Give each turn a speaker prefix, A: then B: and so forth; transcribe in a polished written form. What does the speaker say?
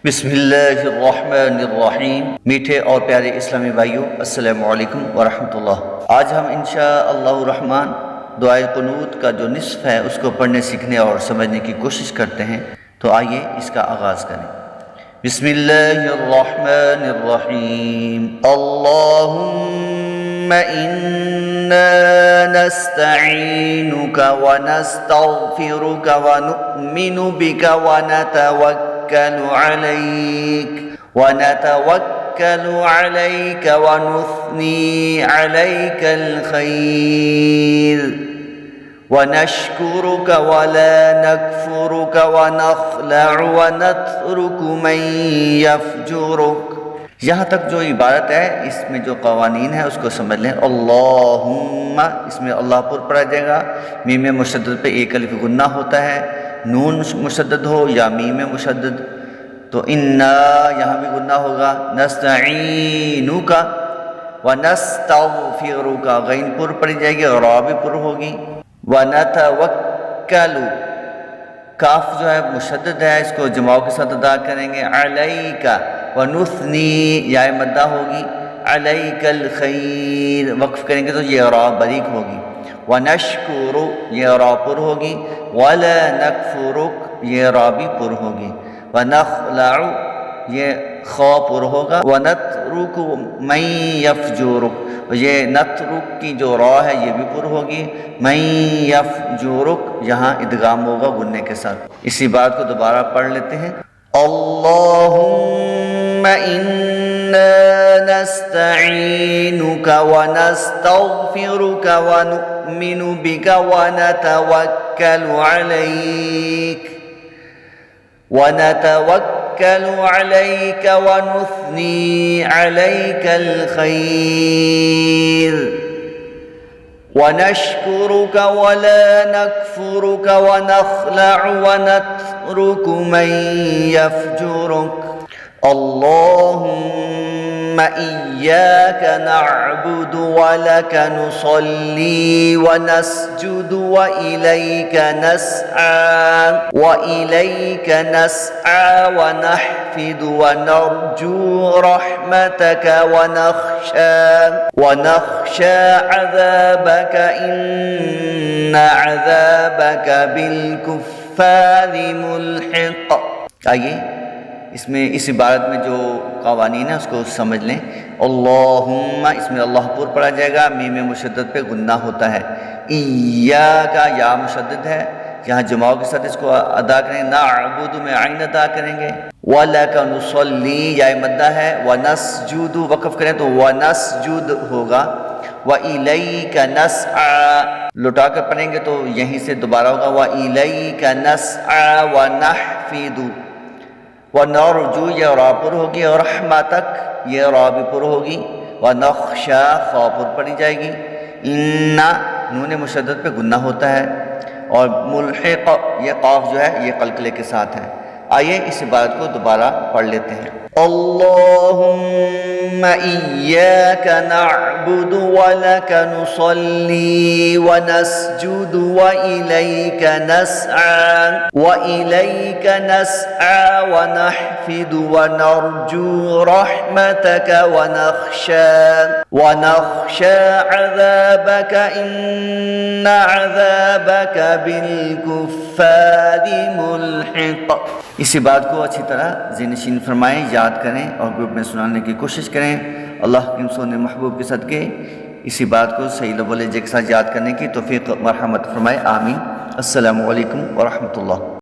A: بسم اللہ الرحمن الرحیم۔ میٹھے اور پیارے اسلامی بھائیوں، السلام علیکم ورحمۃ اللہ۔ آج ہم انشاءاللہ الرحمن دعائے قنوت کا جو نصف ہے اس کو پڑھنے، سیکھنے اور سمجھنے کی کوشش کرتے ہیں، تو آئیے اس کا آغاز کریں۔ بسم اللہ الرحمن الرحیم۔ اللہم انا نستعینک ونستغفرک ونؤمن بک ونتوکل عليك ونثني عليك الخير ونشكرك ولا نكفرك ونخلع ونترك من يفجرك۔ یہاں تک جو عبارت ہے، اس میں جو قوانین ہیں اس کو سمجھ لیں۔ اللہم، اس میں اللہ پر پڑھا جائے گا، میم مشدد پہ ایک الف غنہ ہوتا ہے، نون مشدد ہو یا میم مشدد تو انا یہاں بھی غنہ ہوگا، نستعینک ونستغفرک غین پر پڑھی جائے گی اور را بھی پر ہوگی، ونتوکل کاف جو ہے مشدد ہے، اس کو جماع کے ساتھ ادا کریں گے، علیک ونثنی یا مدہ ہوگی، علیک الخیر وقف کریں گے تو یہ را بریک ہوگی، ونشکر یہ را پر ہوگی، ولا نکفرک یہ را بھی پر ہوگی، ونخلع یہ خا پر ہوگا، ونترک من یفجرک یہ نترک کی جو را ہے یہ بھی پر ہوگی، من یفجرک یہاں ادغام ہوگا غنے کے ساتھ۔ اسی بات کو دوبارہ پڑھ لیتے ہیں۔ اللہم انا نستعینک ونستغفرک ونؤمن بک ونتوکل علیک ونثنی علیک الخیر ونشکرک ولا نکفرک ونخلع ونترک من یفجرک۔ اللہم ایاک نعبد ولک نصلی ونسجد وإلیک نسعى ونحفد ونرجو رحمتک ونخشى عذابک ان عذابک بالکفار ملحق۔ آئیے اس میں اس عبارت میں جو قوانین ہیں اس کو سمجھ لیں۔ اللہم اس میں اللہ پر پڑھا جائے گا، میم مشدد پہ غنہ ہوتا ہے، ایاک یا مشدد ہے، یہاں جماع کے ساتھ اس کو ادا کریں، نعبد میں عین ادا کریں گے، ولک نصلی یا مدہ ہے، ونسجد وقف کریں تو ونسجد ہوگا، وإلیک نسعى لٹا کر پڑھیں گے تو یہیں سے دوبارہ ہوگا، وإلیک نسعى ونحفد ونرجو یہ را پر ہوگی اور رحمتک یہ را بھی پر ہوگی، ونخشى خا پر پڑھی جائے گی، ان نون مشدد پہ غنہ ہوتا ہے، اور ملحق یہ قاف جو ہے یہ قلقلے کے ساتھ ہے۔ آئیے اس عبارت کو دوبارہ پڑھ لیتے ہیں۔ اللہم ایاک نعبد ولک نصلی ونسجد وإلیک نسعى ونحفد ونرجو رحمتک ونخشى عذابک ان عذابک بالکفار ملحق۔ اسی بات کو اچھی طرح ذہن نشین فرمائیں، یاد کریں اور گروپ میں سنانے کی کوشش کریں۔ اللہ کے سونے محبوب کے صدقے اسی بات کو صحیح لب و لہجے کے ساتھ یاد کرنے کی توفیق مرحمت فرمائے، آمین۔ السلام علیکم ورحمۃ اللہ۔